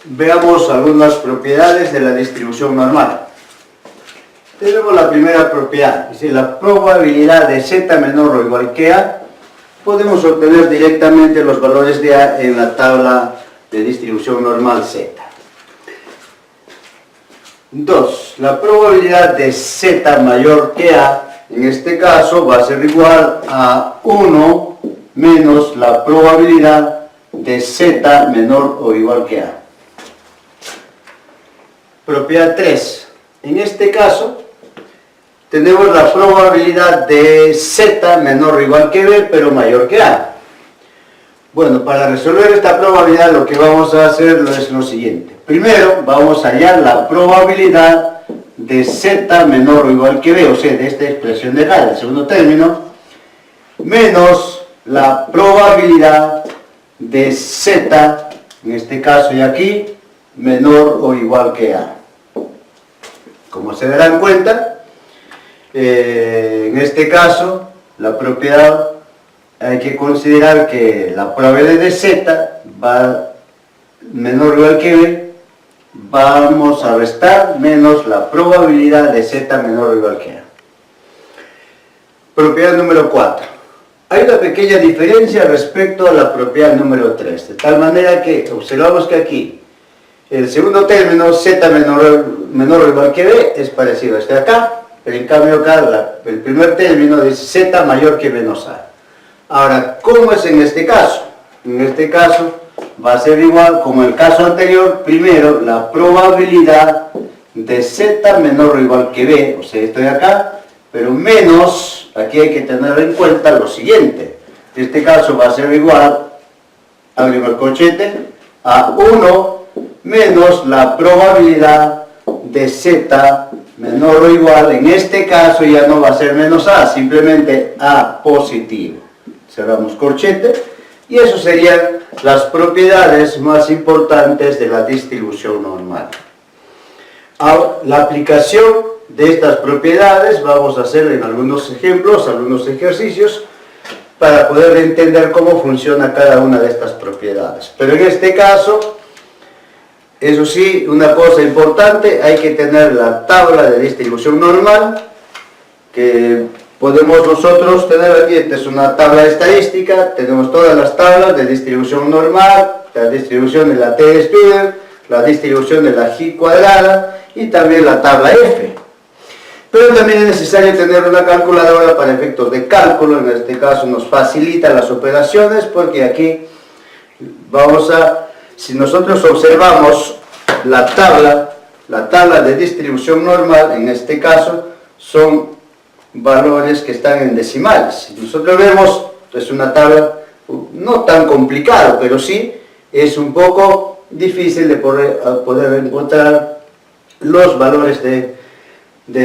veamos algunas propiedades de la distribución normal. Tenemos la primera propiedad, es decir, la probabilidad de z menor o igual que a. Podemos obtener directamente los valores de a en la tabla de distribución normal z. 2. La probabilidad de z mayor que a, en este caso, va a ser igual a 1 menos la probabilidad de z menor o igual que a. Propiedad 3. En este caso, tenemos la probabilidad de z menor o igual que b, pero mayor que a. Bueno, para resolver esta probabilidad lo que vamos a hacer es lo siguiente. Primero vamos a hallar la probabilidad de z menor o igual que b, o sea, de esta expresión de acá, del segundo término, menos la probabilidad de z, en este caso y aquí, menor o igual que a. Como se darán cuenta, en este caso, la propiedad, hay que considerar que la probabilidad de z va menor o igual que b, vamos a restar menos la probabilidad de z menor o igual que a. Propiedad número 4. Hay una pequeña diferencia respecto a la propiedad número 3, de tal manera que observamos que aquí el segundo término, z menor o igual que b, es parecido a este de acá, pero en cambio acá el primer término dice z mayor que menos a. Ahora, ¿cómo es en este caso? En este caso va a ser igual como en el caso anterior. Primero, la probabilidad de z menor o igual que b, o sea, esto de acá, pero menos, aquí hay que tener en cuenta lo siguiente. En este caso va a ser igual, abrimos el corchete, a 1 menos la probabilidad de z menor o igual, en este caso ya no va a ser menos a, simplemente a positivo. Cerramos corchete, y eso serían las propiedades más importantes de la distribución normal. Ahora, la aplicación de estas propiedades vamos a hacer en algunos ejemplos, algunos ejercicios, para poder entender cómo funciona cada una de estas propiedades. Pero en este caso, eso sí, una cosa importante, hay que tener la tabla de distribución normal, que podemos nosotros tener aquí. Esta es una tabla estadística, tenemos todas las tablas de distribución normal, la distribución de la t-student, la distribución de la G cuadrada y también la tabla F. Pero también es necesario tener una calculadora para efectos de cálculo. En este caso nos facilita las operaciones, porque aquí vamos a, si nosotros observamos la tabla de distribución normal, en este caso son valores que están en decimales. Si nosotros vemos, es una tabla no tan complicada, pero sí es un poco difícil de poder encontrar los valores de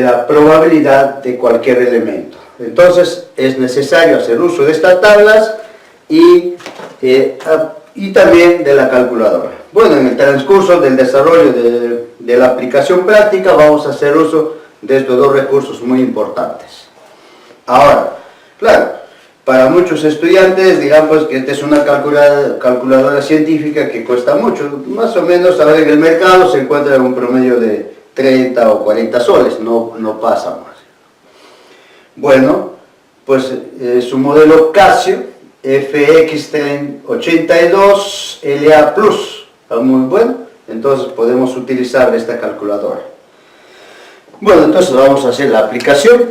la probabilidad de cualquier elemento. Entonces es necesario hacer uso de estas tablas y también de la calculadora. Bueno, en el transcurso del desarrollo de la aplicación práctica vamos a hacer uso de estos dos recursos muy importantes. Ahora, claro, para muchos estudiantes, digamos que esta es una calculadora científica que cuesta mucho, más o menos ahora en el mercado se encuentra en un promedio de 30 o 40 soles, no pasa más. Bueno, pues su modelo Casio FX82LA Plus, está muy bueno, entonces podemos utilizar esta calculadora. Bueno, entonces vamos a hacer la aplicación.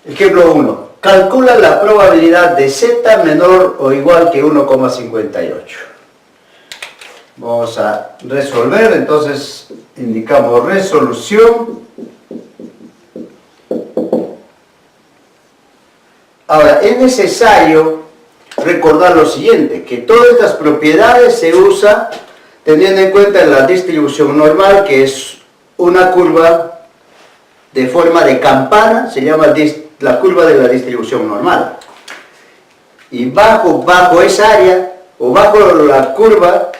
Ejemplo 1. Calcula la probabilidad de z menor o igual que 1,58. Vamos a resolver, entonces indicamos resolución. Ahora, es necesario recordar lo siguiente, que todas estas propiedades se usan teniendo en cuenta la distribución normal, que es una curva de forma de campana, se llama la curva de la distribución normal. Y bajo esa área, o bajo la curva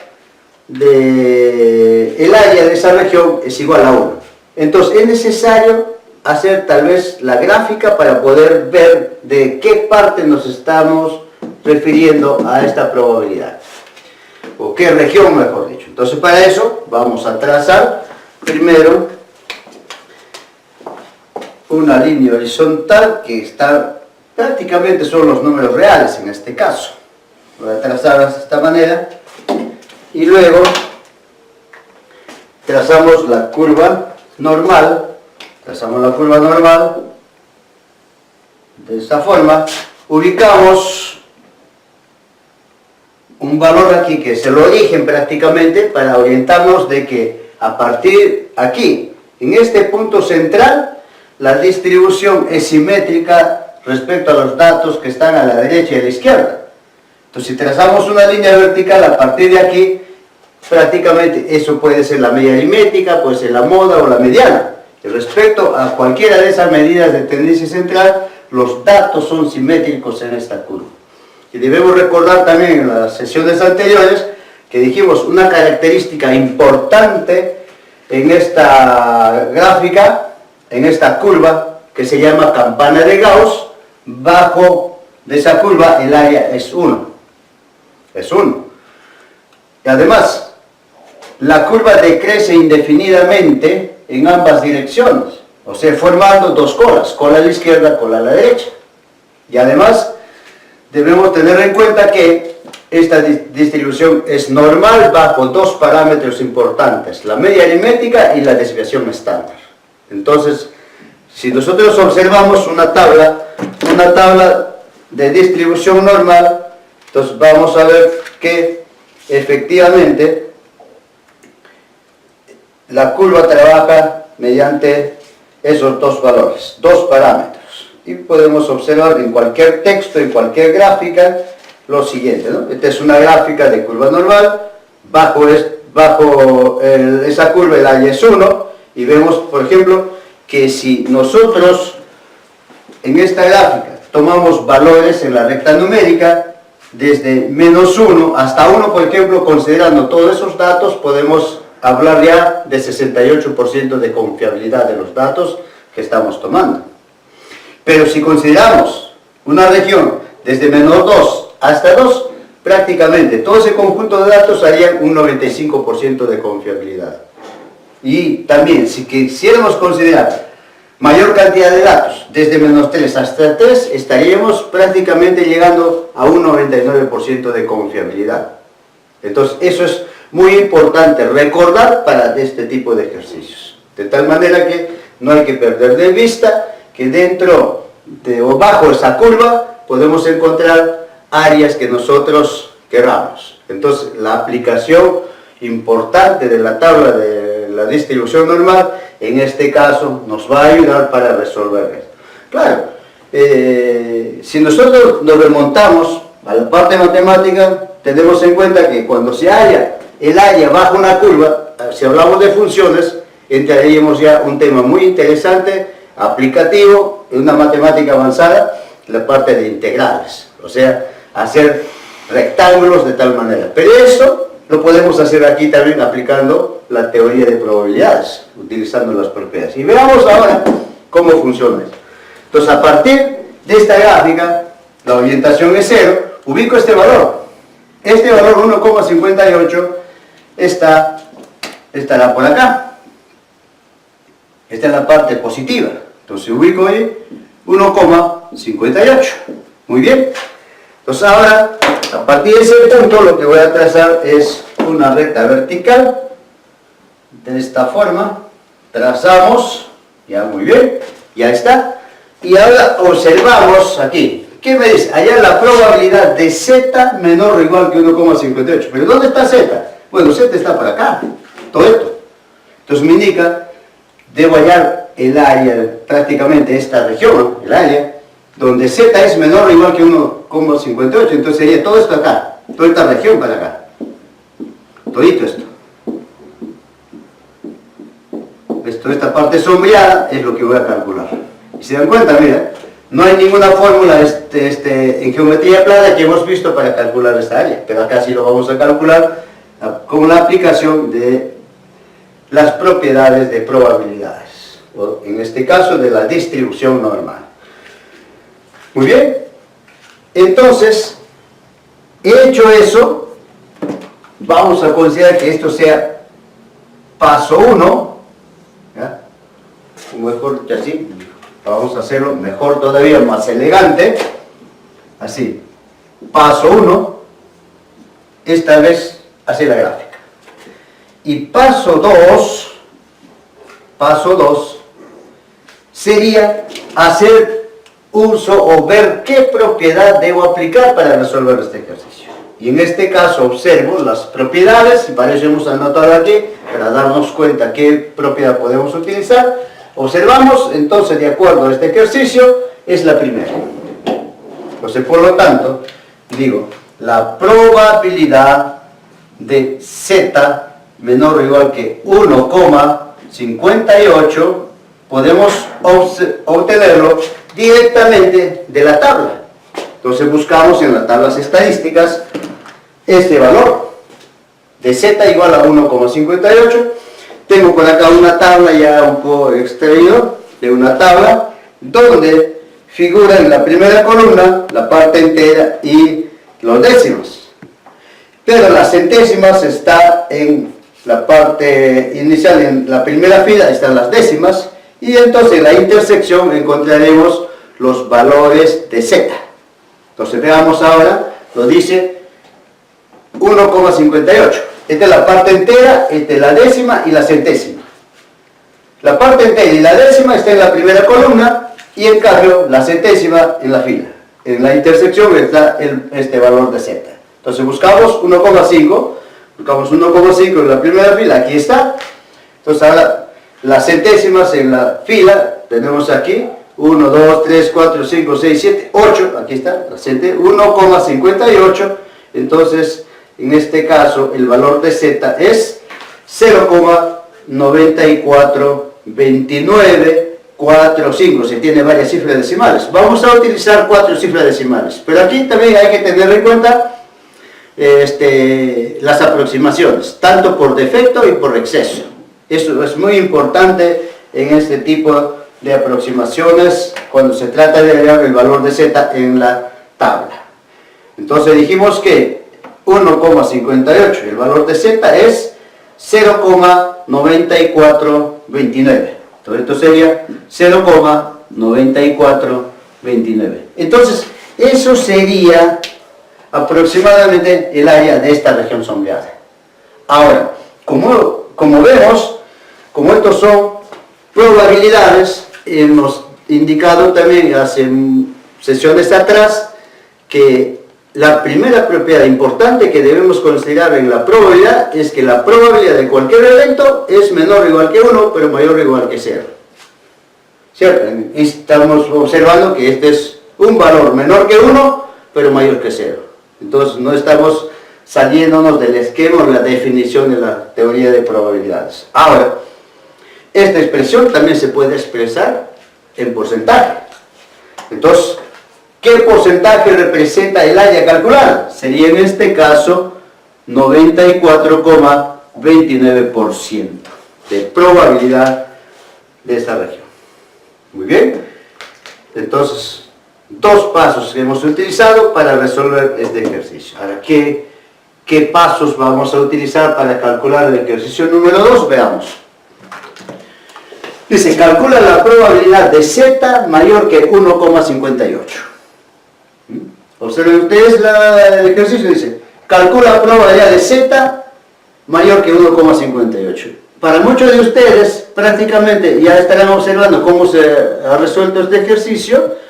el área de esa región es igual a 1. Entonces es necesario hacer tal vez la gráfica para poder ver de qué parte nos estamos refiriendo a esta probabilidad, o qué región mejor dicho. Entonces para eso vamos a trazar primero una línea horizontal que está, prácticamente son los números reales en este caso. Voy a trazar de esta manera y luego trazamos la curva normal, de esta forma, ubicamos un valor aquí que es el origen prácticamente para orientarnos de que a partir aquí, en este punto central, la distribución es simétrica respecto a los datos que están a la derecha y a la izquierda. Entonces si trazamos una línea vertical a partir de aquí, prácticamente eso puede ser la media aritmética, puede ser la moda o la mediana. Y respecto a cualquiera de esas medidas de tendencia central, los datos son simétricos en esta curva. Y debemos recordar también en las sesiones anteriores que dijimos una característica importante en esta gráfica, en esta curva, que se llama campana de Gauss. Bajo de esa curva el área es 1. Es 1. Y además, la curva decrece indefinidamente en ambas direcciones, o sea, formando dos colas, cola a la izquierda, cola a la derecha. Y además, debemos tener en cuenta que esta distribución es normal bajo dos parámetros importantes, la media aritmética y la desviación estándar. Entonces, si nosotros observamos una tabla de distribución normal, entonces vamos a ver que efectivamente la curva trabaja mediante esos dos valores, dos parámetros. Y podemos observar en cualquier texto, en cualquier gráfica, lo siguiente, ¿no? Esta es una gráfica de curva normal, bajo esa curva el área es 1, y vemos, por ejemplo, que si nosotros en esta gráfica tomamos valores en la recta numérica, desde -1 hasta 1, por ejemplo, considerando todos esos datos, podemos hablar ya de 68% de confiabilidad de los datos que estamos tomando. Pero si consideramos una región desde -2 hasta 2, prácticamente todo ese conjunto de datos harían un 95% de confiabilidad. Y también, si quisiéramos considerar mayor cantidad de datos, desde -3 hasta 3, estaríamos prácticamente llegando a un 99% de confiabilidad. Entonces, eso es muy importante recordar para este tipo de ejercicios. De tal manera que no hay que perder de vista que dentro o bajo esa curva podemos encontrar áreas que nosotros queramos. Entonces, la aplicación importante de la tabla de la distribución normal, en este caso, nos va a ayudar para resolver esto. Claro, si nosotros nos remontamos a la parte matemática, tenemos en cuenta que cuando se halla el área bajo una curva, si hablamos de funciones, entraríamos ya un tema muy interesante, aplicativo, en una matemática avanzada, la parte de integrales, o sea, hacer rectángulos de tal manera. Pero eso lo podemos hacer aquí también aplicando la teoría de probabilidades, utilizando las propiedades. Y veamos ahora cómo funciona esto. Entonces, a partir de esta gráfica, la orientación es 0, ubico este valor. Este valor 1,58 estará por acá. Esta es la parte positiva. Entonces ubico ahí 1,58. Muy bien. Entonces ahora, a partir de ese punto, lo que voy a trazar es una recta vertical. De esta forma, trazamos, ya muy bien, ya está. Y ahora observamos aquí. ¿Qué me dice? Allá la probabilidad de z menor o igual que 1,58. ¿Pero dónde está z? Bueno, z está por acá. Todo esto. Entonces me indica, debo hallar el área, prácticamente esta región, el área, donde z es menor o igual que 1,58, entonces sería todo esto acá, toda esta región para acá, todito esto. Toda esta parte sombreada es lo que voy a calcular. Y se dan cuenta, mira, no hay ninguna fórmula en geometría plana que hemos visto para calcular esta área, pero acá sí lo vamos a calcular con la aplicación de las propiedades de probabilidades, o en este caso de la distribución normal. Muy bien, entonces Hecho eso, vamos a considerar que esto sea paso 1, ¿ya? Mejor que así, vamos a hacerlo mejor todavía, más elegante, así, paso 1, esta vez así la gráfica. Y paso 2 sería hacer uso o ver qué propiedad debo aplicar para resolver este ejercicio. Y en este caso observo las propiedades, para eso hemos anotado aquí, para darnos cuenta qué propiedad podemos utilizar. Observamos, entonces, de acuerdo a este ejercicio, es la primera. Entonces, por lo tanto, digo, la probabilidad de z menor o igual que 1,58 podemos obtenerlo directamente de la tabla. Entonces buscamos en las tablas estadísticas este valor de z igual a 1,58. Tengo por acá una tabla ya un poco extraído de una tabla donde figura en la primera columna la parte entera y los décimos. Pero las centésimas está en la parte inicial, en la primera fila están las décimas, y entonces en la intersección encontraremos los valores de z. Entonces veamos ahora, lo dice 1,58. Esta es la parte entera, esta es la décima y la centésima. La parte entera y la décima está en la primera columna, y en cambio la centésima en la fila. En la intersección está este valor de z. Entonces buscamos 1,5. Buscamos 1,5 en la primera fila, aquí está. Entonces ahora las centésimas en la fila, tenemos aquí 1, 2, 3, 4, 5, 6, 7, 8, aquí está, 1,58. Entonces, en este caso, el valor de z es 0,942945. Se tiene varias cifras decimales. Vamos a utilizar 4 cifras decimales. Pero aquí también hay que tener en cuenta las aproximaciones, tanto por defecto y por exceso. Eso es muy importante en este tipo de aproximaciones cuando se trata de hallar el valor de z en la tabla. Entonces dijimos que 1,58, el valor de z es 0,9429. Entonces esto sería 0,9429. Entonces eso sería aproximadamente el área de esta región sombreada. Ahora, como vemos, como estos son probabilidades, hemos indicado también hace sesiones atrás que la primera propiedad importante que debemos considerar en la probabilidad es que la probabilidad de cualquier evento es menor o igual que 1, pero mayor o igual que 0. ¿Cierto? Estamos observando que este es un valor menor que 1, pero mayor que 0. Entonces no estamos saliéndonos del esquema o la definición de la teoría de probabilidades. Ahora, esta expresión también se puede expresar en porcentaje. Entonces, ¿qué porcentaje representa el área calculada? Sería en este caso 94,29% de probabilidad de esta región. Muy bien. Entonces, 2 pasos que hemos utilizado para resolver este ejercicio. Ahora, ¿qué pasos vamos a utilizar para calcular el ejercicio número 2? Veamos. Dice, calcula la probabilidad de z mayor que 1,58. Observen ustedes el ejercicio, dice, calcula la probabilidad de z mayor que 1,58. Para muchos de ustedes, prácticamente ya estarán observando cómo se ha resuelto este ejercicio,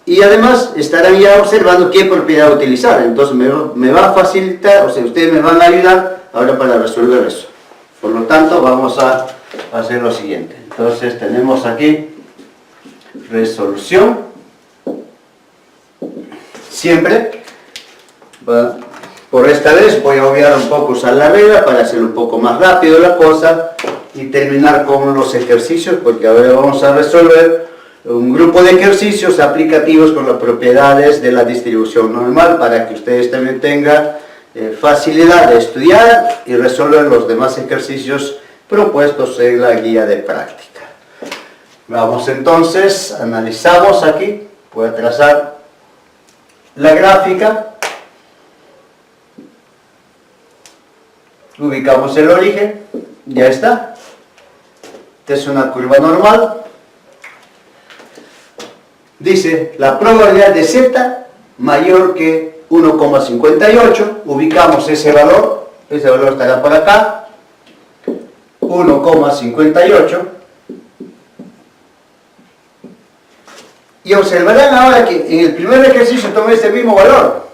y además estarán ya observando qué propiedad utilizar. Entonces me va a facilitar, o sea, ustedes me van a ayudar ahora para resolver eso. Por lo tanto, vamos a hacer lo siguiente. Entonces tenemos aquí resolución. Siempre, por esta vez voy a obviar un poco, usar la regla para hacer un poco más rápido la cosa y terminar con los ejercicios, porque ahora vamos a resolver un grupo de ejercicios aplicativos con las propiedades de la distribución normal para que ustedes también tengan facilidad de estudiar y resolver los demás ejercicios propuestos en la guía de práctica. Vamos entonces, analizamos aquí, voy a trazar la gráfica ubicamos el origen, ya está. Esta es una curva normal. Dice, la probabilidad de z mayor que 1,58, ubicamos ese valor estará por acá, 1,58, y observarán ahora que en el primer ejercicio tomé este mismo valor,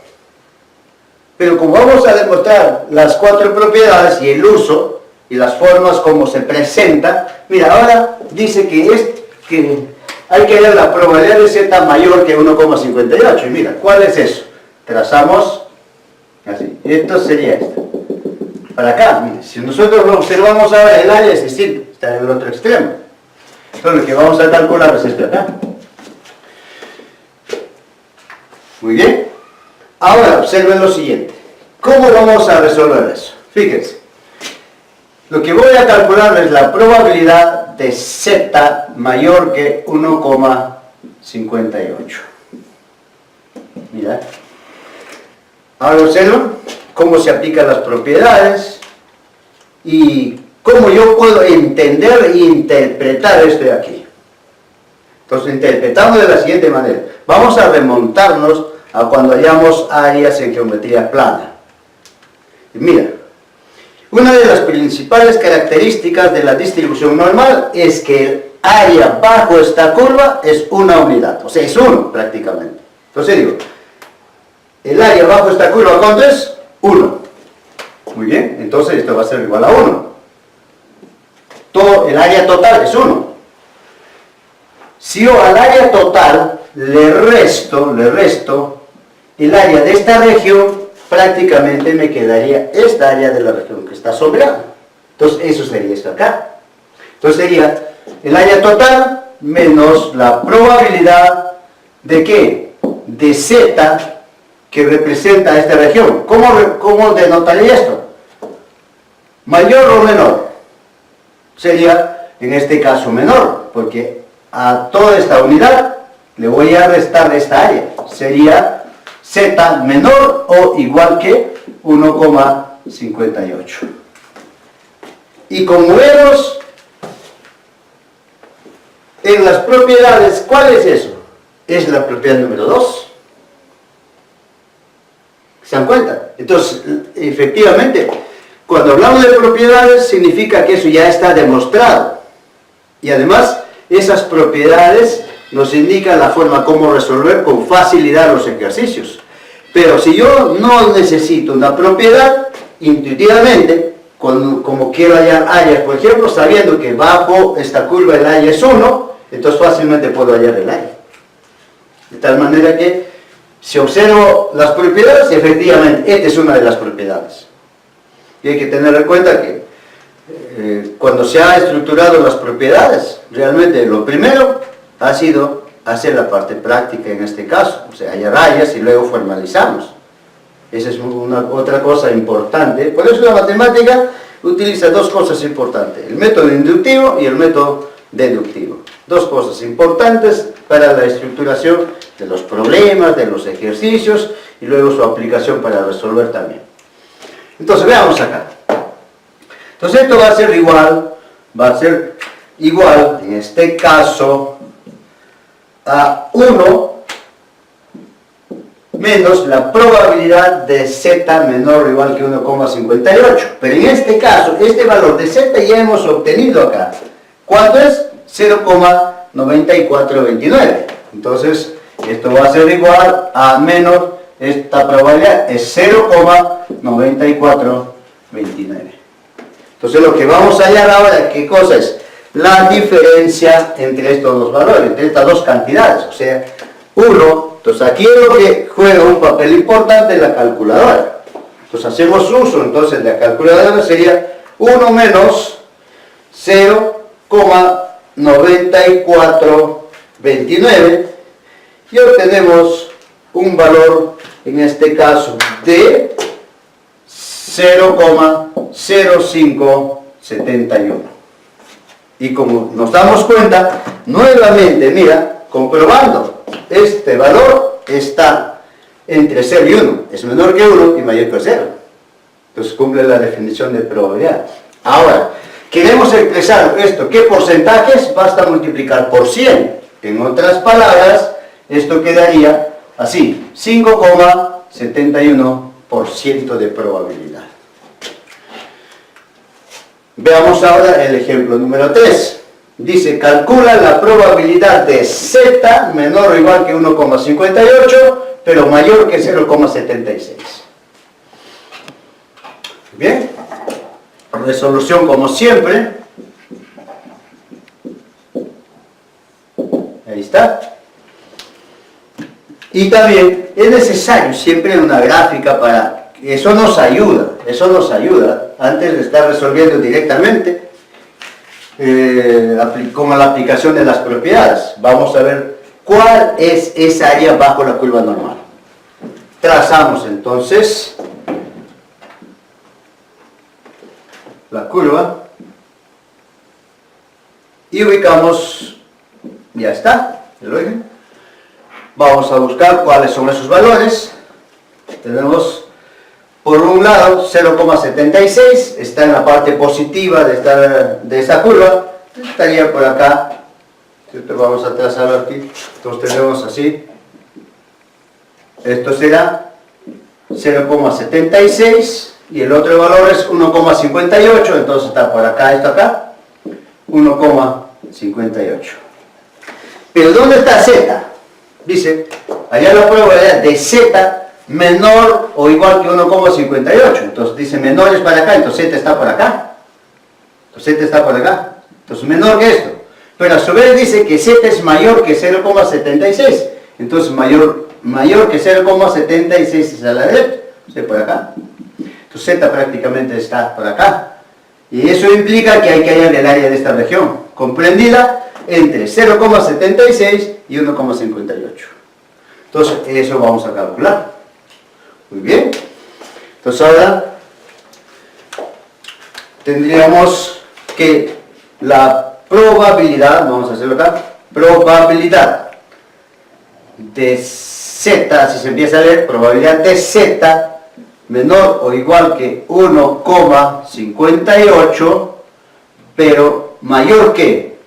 pero como vamos a demostrar las 4 propiedades y el uso y las formas como se presenta, mira, ahora dice que hay que hallar la probabilidad de z mayor que 1,58, y mira, ¿cuál es eso? Trazamos así, esto sería esto. Para acá, mira, si nosotros lo observamos ahora, el área es distinto, está en el otro extremo. Entonces lo que vamos a calcular es esto acá. Muy bien. Ahora observen lo siguiente. ¿Cómo vamos a resolver eso? Fíjense. Lo que voy a calcular es la probabilidad de z mayor que 1,58. Mira. Ahora observen cómo se aplican las propiedades y cómo yo puedo entender e interpretar esto de aquí. Entonces interpretamos de la siguiente manera. Vamos a remontarnos a cuando hallamos áreas en geometría plana. Y mira, una de las principales características de la distribución normal es que el área bajo esta curva es una unidad, o sea, es 1 prácticamente. Entonces digo, el área bajo esta curva, ¿cuánto es? 1. Muy bien, entonces esto va a ser igual a 1. Todo el área total es 1. Si yo al área total le resto el área de esta región, prácticamente me quedaría esta área de la región que está sombreada. Entonces eso sería esto acá. Entonces sería el área total menos la probabilidad de ¿qué? De z que representa esta región. ¿Cómo denotaría esto? ¿Mayor o menor? Sería en este caso menor, porque a toda esta unidad le voy a restar esta área. Sería z menor o igual que 1,58. Y como vemos en las propiedades, ¿cuál es eso? Es la propiedad número 2. ¿Se dan cuenta? Entonces, efectivamente, cuando hablamos de propiedades, significa que eso ya está demostrado. Y además, esas propiedades nos indican la forma como resolver con facilidad los ejercicios. Pero si yo no necesito una propiedad, intuitivamente, como quiero hallar áreas, por ejemplo, sabiendo que bajo esta curva el área es 1, entonces fácilmente puedo hallar el área. De tal manera que, si observo las propiedades, efectivamente, esta es una de las propiedades. Y hay que tener en cuenta que cuando se ha estructurado las propiedades, realmente lo primero ha sido hacer la parte práctica en este caso, o sea, hallar áreas y luego formalizamos. Esa es otra cosa importante. Por eso la matemática utiliza dos cosas importantes, el método inductivo y el método deductivo. Dos cosas importantes para la estructuración de los problemas, de los ejercicios y luego su aplicación para resolver también. Entonces veamos acá. Entonces esto va a ser igual en este caso a 1 menos la probabilidad de z menor o igual que 1,58. Pero en este caso, este valor de z ya hemos obtenido acá. ¿Cuánto es? 0,9429. Entonces, esto va a ser igual a menos, esta probabilidad es 0,9429. Entonces, lo que vamos a hallar ahora, ¿qué cosa es? La diferencia entre estos dos valores, entre estas dos cantidades, o sea, 1. Entonces, aquí es lo que juega un papel importante en la calculadora. Entonces, hacemos uso, entonces, de la calculadora sería 1 menos 0,9429 y obtenemos un valor, en este caso, de 0,0571. Y como nos damos cuenta, nuevamente, mira, comprobando, este valor está entre 0 y 1, es menor que 1 y mayor que 0. Entonces cumple la definición de probabilidad. Ahora, queremos expresar esto. ¿Qué porcentajes? Basta multiplicar por 100. En otras palabras, esto quedaría así, 5,71% de probabilidad. Veamos ahora el ejemplo número 3. Dice, calcula la probabilidad de Z menor o igual que 1,58, pero mayor que 0,76. Bien, resolución como siempre. Ahí está. Y también es necesario siempre una gráfica para... Eso nos ayuda antes de estar resolviendo directamente con la aplicación de las propiedades. Vamos a ver cuál es esa área bajo la curva normal. Trazamos entonces la curva y ubicamos, ya está, ¿lo ven? Vamos a buscar cuáles son esos valores. Tenemos por un lado 0,76, está en la parte positiva de esta curva, estaría por acá. Entonces vamos a trazarlo aquí. Entonces tenemos así, esto será 0,76 y el otro valor es 1,58, entonces está por acá, esto acá, 1,58. Pero ¿dónde está Z? Dice, allá la probabilidad de Z menor o igual que 1,58. Entonces dice menor es para acá, entonces Z está por acá. Entonces Z está por acá. Entonces menor que esto. Pero a su vez dice que Z es mayor que 0,76. Entonces mayor que 0,76 es a la derecha. O sea, por acá. Entonces Z prácticamente está por acá. Y eso implica que hay que hallar el área de esta región, comprendida entre 0,76 y 1,58. Entonces eso vamos a calcular. Muy bien. Entonces ahora tendríamos que la probabilidad, vamos a hacerlo acá, probabilidad de Z, si se empieza a leer, probabilidad de Z menor o igual que 1,58, pero mayor que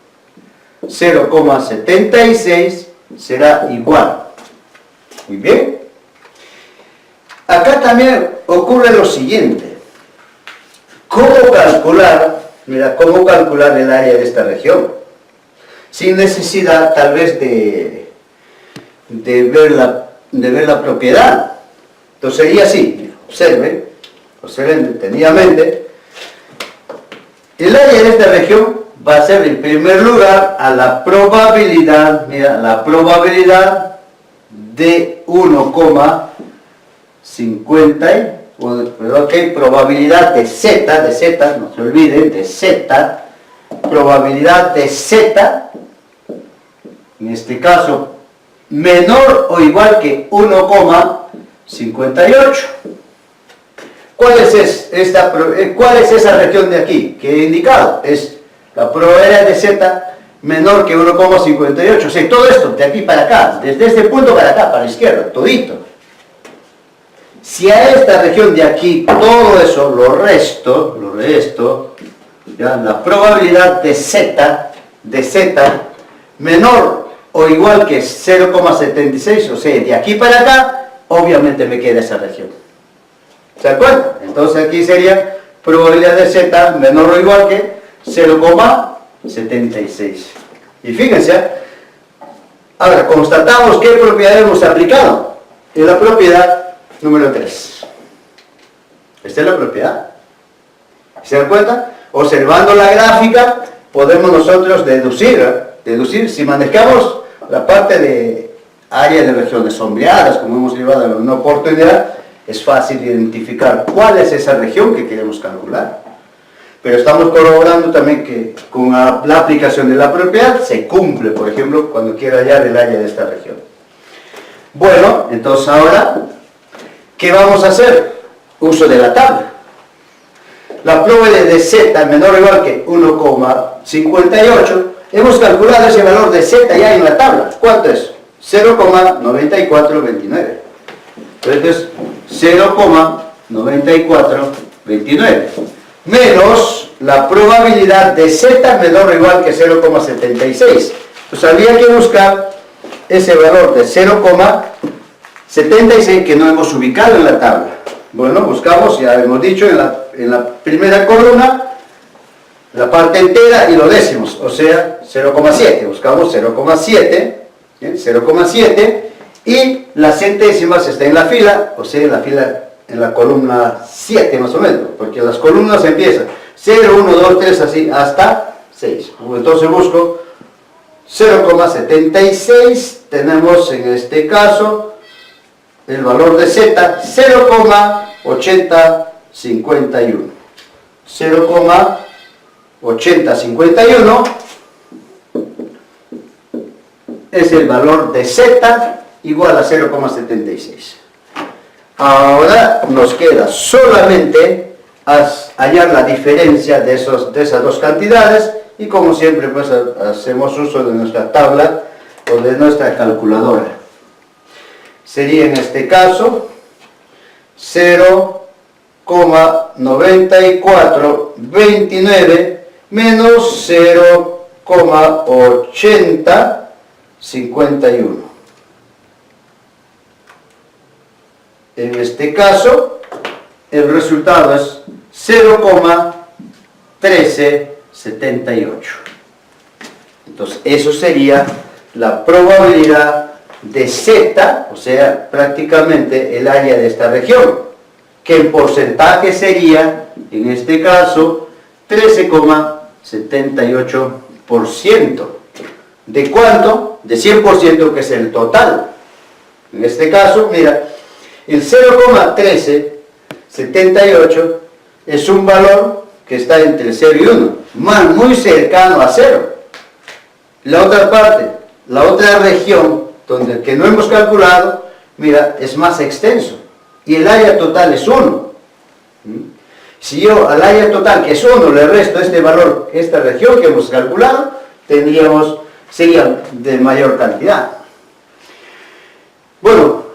0,76 será igual. Muy bien. Acá también ocurre lo siguiente. ¿Cómo calcular? Mira, ¿cómo calcular el área de esta región? Sin necesidad tal vez de ver la propiedad. Entonces sería así. Observen detenidamente. El área de esta región va a ser en primer lugar a la probabilidad, mira, la probabilidad de 1,50, ok, probabilidad de Z, no se olviden, de Z, probabilidad de Z, en este caso, menor o igual que 1,58. ¿Cuál es esa región de aquí que he indicado? Es la probabilidad de Z menor que 1,58. O sea, todo esto de aquí para acá, desde este punto para acá, para la izquierda, todito. Si a esta región de aquí, todo eso lo resto, ¿ya? La probabilidad de Z menor o igual que 0,76, o sea, de aquí para acá, obviamente me queda esa región. ¿Se acuerdan? Entonces aquí sería probabilidad de Z menor o igual que 0,76. Y fíjense, ahora constatamos qué propiedad hemos aplicado. Es la propiedad número 3. Esta es la propiedad. ¿Se dan cuenta? Observando la gráfica podemos nosotros deducir si manejamos la parte de área de regiones sombreadas, como hemos llevado en una oportunidad, es fácil identificar cuál es esa región que queremos calcular. Pero estamos corroborando también que con la aplicación de la propiedad se cumple, por ejemplo, cuando quiero hallar el área de esta región. Bueno, entonces ahora, ¿qué vamos a hacer? Uso de la tabla. La probabilidad de Z menor o igual que 1,58, hemos calculado ese valor de Z ya en la tabla. ¿Cuánto es? 0,9429. Entonces, 0,9429. 29, menos la probabilidad de z menor o igual que 0,76. Pues habría que buscar ese valor de 0,76 que no hemos ubicado en la tabla. Bueno, buscamos, ya hemos dicho, en la primera columna, la parte entera y lo décimos, o sea, 0,7. Buscamos 0,7, 0,7, y las centésimas está en la fila, o sea, en la columna 7 más o menos, porque las columnas empiezan 0, 1, 2, 3, así, hasta 6. Entonces busco 0,76, tenemos en este caso el valor de z, 0,8051. 0,8051 es el valor de z igual a 0,76. Ahora nos queda solamente hallar la diferencia de esas dos cantidades, y como siempre pues hacemos uso de nuestra tabla o de nuestra calculadora. Sería en este caso 0,9429 menos 0,8051. En este caso, el resultado es 0,1378. Entonces, eso sería la probabilidad de z, o sea, prácticamente el área de esta región, que en porcentaje sería, en este caso, 13,78%. ¿De cuánto? De 100%, que es el total. En este caso, mira, el 0,1378 es un valor que está entre 0 y 1, muy cercano a 0. La otra parte, la otra región, que no hemos calculado, mira, es más extenso, y el área total es 1. Si yo al área total, que es 1, le resto este valor, esta región que hemos calculado, sería de mayor cantidad. Bueno,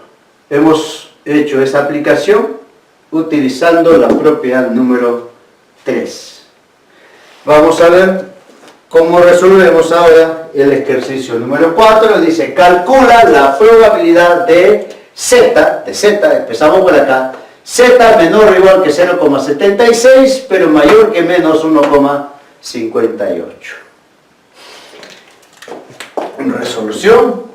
hemos hecho esta aplicación utilizando la propiedad número 3. Vamos a ver cómo resolvemos ahora el ejercicio número 4. Dice, calcula la probabilidad de z, empezamos por acá, z menor o igual que 0,76, pero mayor que menos 1,58. Resolución.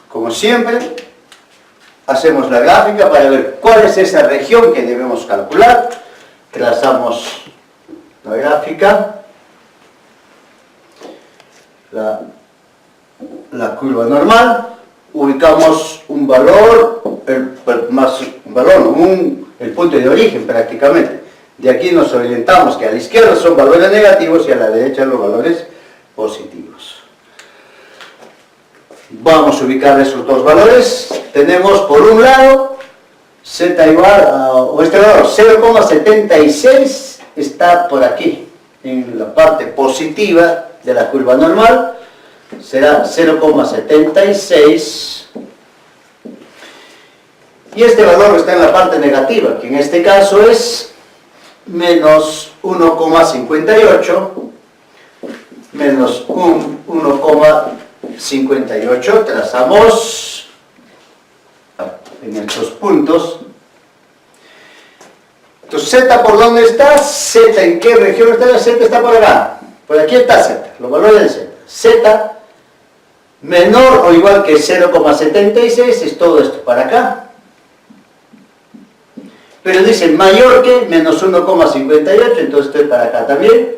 Como siempre, hacemos la gráfica para ver cuál es esa región que debemos calcular. Trazamos la gráfica, la curva normal, ubicamos un valor, el punto de origen prácticamente. De aquí nos orientamos que a la izquierda son valores negativos y a la derecha los valores positivos. Vamos a ubicar esos dos valores. Tenemos por un lado z igual a, este valor 0,76 está por aquí, en la parte positiva de la curva normal, será 0,76, y este valor está en la parte negativa, que en este caso es menos 1,58, menos 1,58, trazamos en estos puntos. Entonces, z, ¿por dónde está? Z, ¿en qué región está? Z está por acá. Por aquí está z, los valores de z. Z menor o igual que 0,76 es todo esto para acá. Pero dice mayor que menos 1,58, entonces estoy para acá también.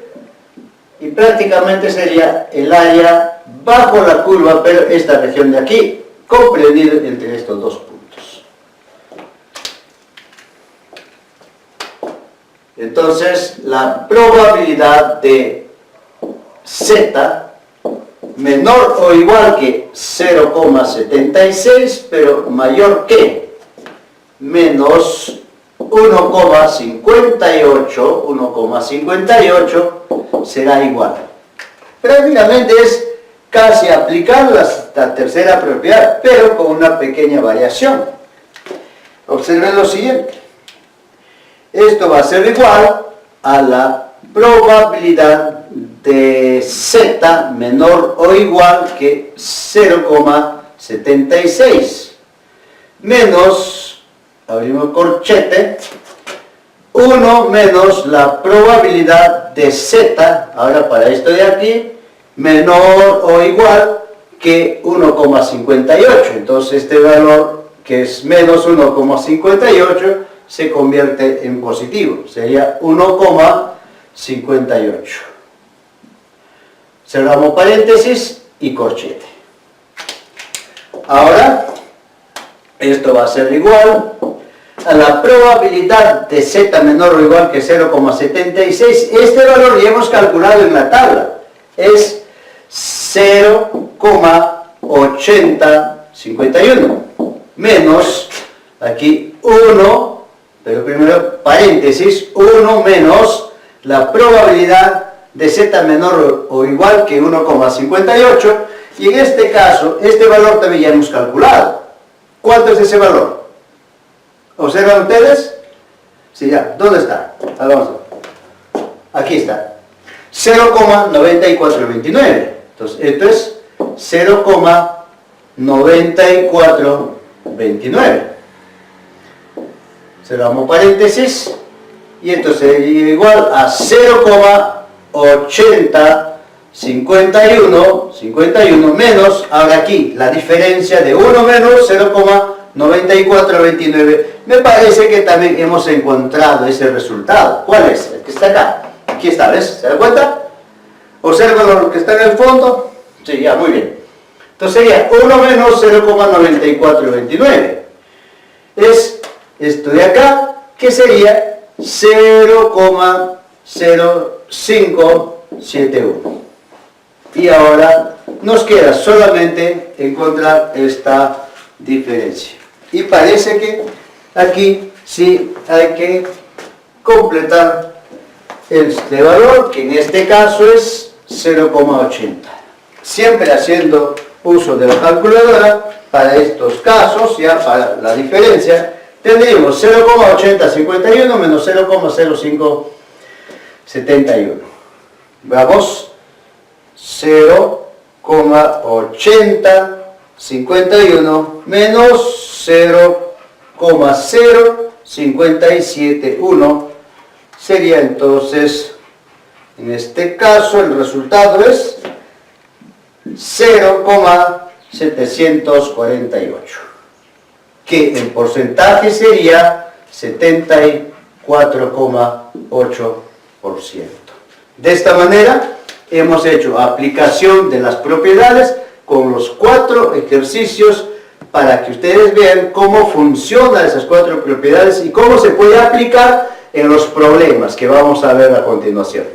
Y prácticamente sería el área bajo la curva, pero esta región de aquí, comprendida entre estos dos puntos. Entonces, la probabilidad de z menor o igual que 0,76, pero mayor que menos 1,58 será igual. Prácticamente es casi aplicar la tercera propiedad, pero con una pequeña variación. Observen lo siguiente. Esto va a ser igual a la probabilidad de z menor o igual que 0,76 menos, abrimos corchete, 1 menos la probabilidad de z, ahora para esto de aquí, menor o igual que 1,58. Entonces este valor, que es menos 1,58, se convierte en positivo. Sería 1,58. Cerramos paréntesis y corchete. Ahora, esto va a ser igual a la probabilidad de z menor o igual que 0,76. Este valor ya hemos calculado en la tabla. Es 0,8051 menos, aquí 1, pero primero paréntesis, 1 menos la probabilidad de z menor o igual que 1,58, y en este caso, este valor también ya hemos calculado. ¿Cuánto es ese valor? ¿Observan ustedes? Sí, ya. ¿Dónde está? Ahora vamos a ver. Aquí está. 0,9429. Entonces, esto es 0,9429. Cerramos paréntesis. Y entonces sería igual a 0,8051 menos, ahora aquí, la diferencia de 1 menos 0,9429. Me parece que también hemos encontrado ese resultado. ¿Cuál es? El que está acá. Aquí está, ¿ves? ¿Se dan cuenta? Observen lo que está en el fondo. Sí, ya, muy bien. Entonces sería 1 menos 0,9429. Es esto de acá, que sería 0,0571. Y ahora nos queda solamente encontrar esta diferencia. Y parece que aquí sí hay que completar este valor, que en este caso es 0,80. Siempre haciendo uso de la calculadora para estos casos, ya para la diferencia, tendríamos 0,8051 menos 0,0571. Vamos, 0,8051 menos 0,0571 sería entonces, en este caso, el resultado es 0,748, que en porcentaje sería 74,8%. De esta manera hemos hecho aplicación de las propiedades con los 4 ejercicios para que ustedes vean cómo funcionan esas 4 propiedades y cómo se puede aplicar en los problemas que vamos a ver a continuación.